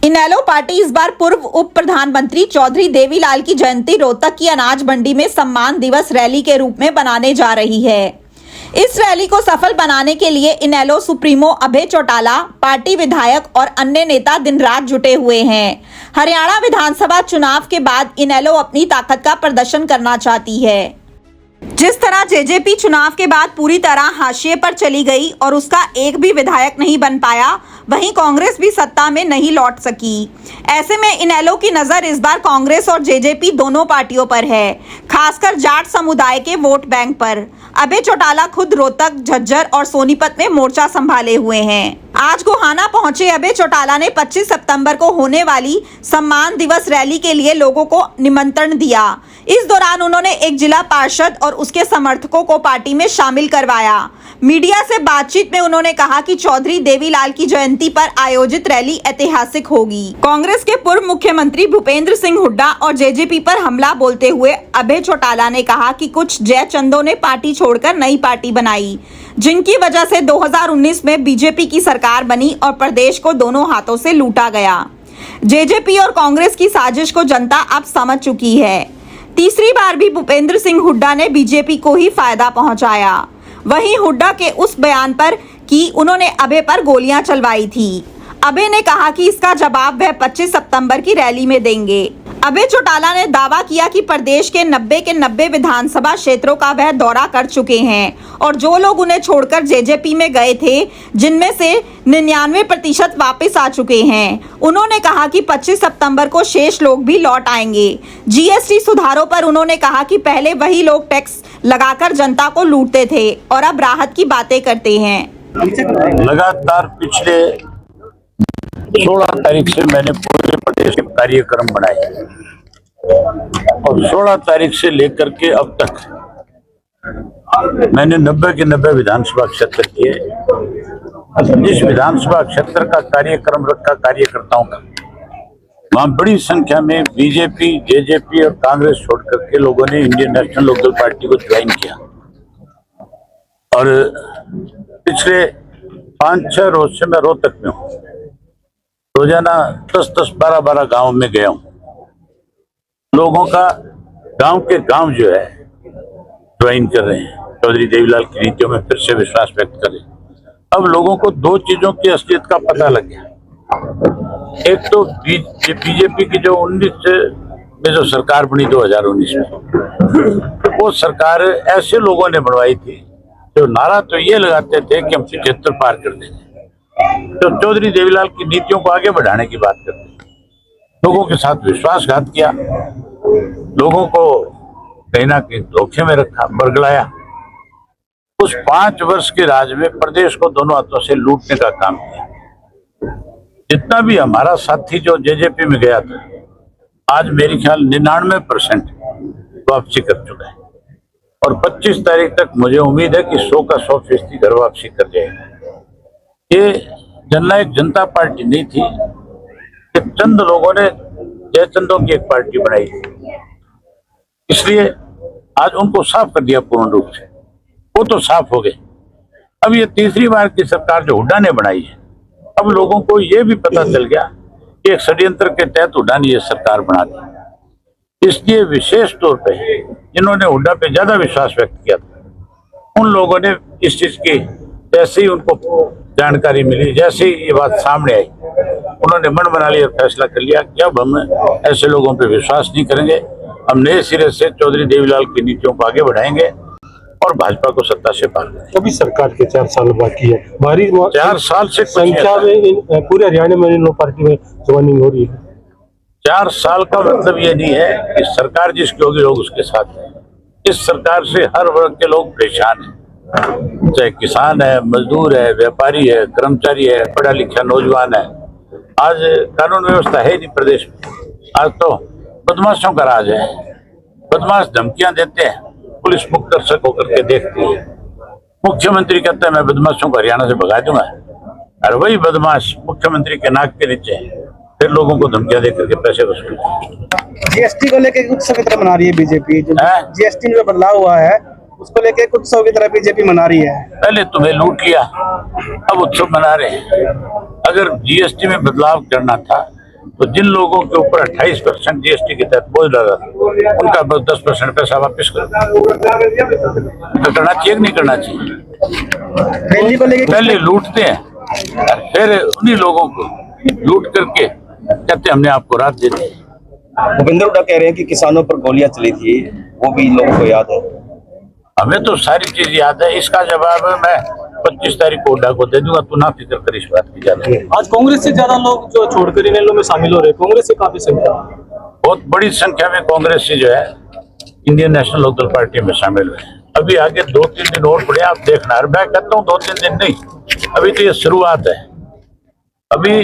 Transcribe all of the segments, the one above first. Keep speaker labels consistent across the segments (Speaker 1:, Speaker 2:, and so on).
Speaker 1: इनेलो party इस बार पूर्व उप प्रधानमंत्री चौधरी देवीलाल की जयंती रोहतक की अनाज मंडी में सम्मान दिवस रैली के रूप में बनाने जा रही है। इस रैली को सफल बनाने के लिए इनेलो सुप्रीमो अभय चौटाला, पार्टी विधायक और अन्य नेता दिन रात जुटे हुए हैं। हरियाणा विधानसभा चुनाव के बाद इनेलो अपनी ताकत का प्रदर्शन करना चाहती है। जिस तरह जेजेपी चुनाव के बाद पूरी तरह हाशिए पर चली गई और उसका एक भी विधायक नहीं बन पाया, वहीं कांग्रेस भी सत्ता में नहीं लौट सकी। ऐसे में इनेलो की नजर इस बार कांग्रेस और जेजेपी दोनों पार्टियों पर है, खासकर जाट समुदाय के वोट बैंक पर। अभय चौटाला खुद रोहतक, झज्जर और सोनीपत में मोर्चा संभाले हुए हैं। आज गोहाना पहुंचे अभय चौटाला ने 25 सितंबर को होने वाली सम्मान दिवस रैली के लिए लोगों को निमंत्रण दिया। इस दौरान उन्होंने एक जिला पार्षद और उसके समर्थकों को पार्टी में शामिल करवाया। मीडिया से बातचीत में उन्होंने कहा कि चौधरी देवीलाल की जयंती पर आयोजित रैली ऐतिहासिक होगी। कांग्रेस के पूर्व मुख्यमंत्री भूपेंद्र सिंह हुड्डा और जेजेपी पर हमला बोलते हुए अभय चौटाला ने कहा कि कुछ जयचंदों ने पार्टी छोड़कर नई पार्टी बनाई, जिनकी वजह से 2019 में बीजेपी की सरकार बनी और प्रदेश को दोनों हाथों से लूटा गया। जेजेपी और कांग्रेस की साजिश को जनता अब समझ चुकी है। तीसरी बार भी भूपेंद्र सिंह हुड्डा ने बीजेपी को ही फायदा पहुंचाया। वहीं हुड्डा के उस बयान पर कि उन्होंने अभय पर गोलियां चलवाई थी, अभय ने कहा कि इसका जवाब वह 25 सितंबर की रैली में देंगे। अभय चौटाला ने दावा किया कि प्रदेश के 90 विधानसभा क्षेत्रों का वह दौरा कर चुके हैं और जो लोग उन्हें छोड़कर जेजेपी में गए थे, जिनमें से 99% वापस आ चुके हैं। उन्होंने कहा कि 25 सितंबर को शेष लोग भी लौट आएंगे। जीएसटी सुधारों पर उन्होंने कहा कि पहले वही लोग टैक्स लगाकर जनता को लूटते थे और अब राहत की बातें करते हैं।
Speaker 2: लगातार पिछले 16 तारीख से मैंने पूरे प्रदेश के कार्यक्रम बनाए और 16 तारीख से लेकर के अब तक मैंने 90 के 90 विधानसभा क्षेत्र किए। जिस विधानसभा क्षेत्र का कार्यक्रम रखा कार्यकर्ताओं का, वहां बड़ी संख्या में बीजेपी, जेजेपी और कांग्रेस छोड़ करके लोगों ने इंडियन नेशनल लोकदल पार्टी को ज्वाइन किया। और पिछले 5-6 रोज से मैं रोहतक में हूँ। रोजाना 10-10, 12-12 गांव में गया हूँ। लोगों का गांव के गांव जो है ज्वाइन कर रहे हैं, चौधरी देवीलाल की नीतियों में फिर से विश्वास व्यक्त कर रहे हैं। अब लोगों को 2 चीजों की असलियत का पता लग गया। एक तो बीजेपी की जो 19 में जो सरकार बनी 2019 में, वो सरकार ऐसे लोगों ने बनवाई थी जो नारा तो ये लगाते थे कि हम 75 पार कर देंगे, तो चौधरी देवीलाल की नीतियों को आगे बढ़ाने की बात करते हैं। लोगों के साथ विश्वासघात किया, लोगों को कहीं ना कहीं धोखे में रखा, बरगलाया। उस 5 वर्ष के राज में प्रदेश को दोनों हाथों से लूटने का काम किया। जितना भी हमारा साथी जो जेजेपी में गया था, आज मेरे ख्याल 99% वापसी कर चुका है और 25 तारीख तक मुझे उम्मीद है कि 100 का 100% घर वापसी कर जाएगा। ये जननायक जनता पार्टी नहीं थी कि चंद लोगों ने जयचंदों की एक पार्टी बनाई, इसलिए आज उनको साफ कर दिया पूर्ण रूप से। वो तो साफ हो गए। अब ये तीसरी बार की सरकार जो हुड्डा ने बनाई है, अब लोगों को ये भी पता चल गया कि एक षड्यंत्र के तहत हुड्डा ने ये सरकार बना दी। इसलिए विशेष तौर पे जिन्होंने हुड्डा पे ज्यादा विश्वास व्यक्त किया था, उन लोगों ने इस चीज की जैसे ही उनको जानकारी मिली, जैसे ही ये बात सामने आई, उन्होंने मन बना लिया, फैसला कर लिया कि अब हम ऐसे लोगों पे विश्वास नहीं करेंगे। हम नए सिरे से चौधरी देवीलाल की नीतियों को आगे बढ़ाएंगे और भाजपा को सत्ता से पार करेंगे।
Speaker 3: अभी सरकार के 4 साल बाकी है, भारी
Speaker 2: 4 साल से
Speaker 3: संख्या में पूरे हरियाणा में इन पार्टी में ज्वाइनिंग हो रही है।
Speaker 2: 4 साल का मतलब ये नहीं है कि सरकार जिसकी होगी लोग उसके साथ हैं। इस सरकार से हर वर्ग के लोग परेशान हैं, चाहे किसान है, मजदूर है, व्यापारी है, कर्मचारी है, पढ़ा लिखा नौजवान है। आज कानून व्यवस्था है नहीं प्रदेश में। आज तो बदमाशों का राज है। बदमाश धमकियां देते हैं, पुलिस मुक्त दर्शक होकर के देखती है। मुख्यमंत्री कहता है मैं बदमाशों को हरियाणा से भगा दूंगा, और वही बदमाश मुख्यमंत्री के नाक के नीचे फिर लोगों को धमकियां देकर के पैसे वसूलते हैं।
Speaker 4: जीएसटी को लेकर कुछ समिति बना रही है बीजेपी, जो जीएसटी में बदलाव हुआ है उसको लेके कुछ उत्सव की तरह बीजेपी मना रही है।
Speaker 2: पहले तुम्हें लूट लिया, अब उत्सव मना रहे हैं। अगर जीएसटी में बदलाव करना था तो जिन लोगों के ऊपर 28% जीएसटी के तहत बोझ लगा उनका बस 10% पैसा वापस करो। तो करना चाहिए कि नहीं करना चाहिए?
Speaker 4: रैली को लेके
Speaker 2: पहले लूटते हैं और फिर उन्हीं लोगों को लूट करके कहते हमने आपको राहत दे दी।
Speaker 5: भूपेंद्र हुड्डा कह रहे हैं कि किसानों पर गोलियां चली थी, वो भी लोगों को याद है।
Speaker 2: हमें तो सारी चीज याद है। इसका जवाब मैं 25 तारीख को हुड्डा को दे दूंगा। तू ना फिक्र कर इस बात की। ज्यादा
Speaker 3: आज कांग्रेस से ज्यादा लोग जो छोड़कर इनेलो में शामिल हो रहे हैं, कांग्रेस से काफी संख्या।
Speaker 2: बहुत बड़ी संख्या में कांग्रेस से जो है इंडियन नेशनल लोकदल पार्टी में शामिल हुए। अभी आगे 2-3 दिन और पड़े, आप देखना। और मैं कहता हूँ 2-3 दिन नहीं, अभी तो ये शुरुआत है। अभी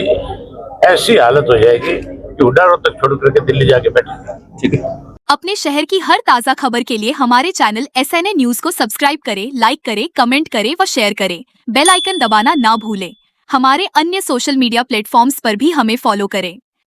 Speaker 2: ऐसी हालत हो जाएगी कि हुड्डा रोहतक छोड़ करके दिल्ली जाके बैठे।
Speaker 5: ठीक है।
Speaker 6: अपने शहर की हर ताज़ा खबर के लिए हमारे चैनल SNA न्यूज को सब्सक्राइब करें, लाइक करें, कमेंट करें व शेयर करें। बेल आइकन दबाना ना भूलें। हमारे अन्य सोशल मीडिया प्लेटफॉर्म्स पर भी हमें फॉलो करें।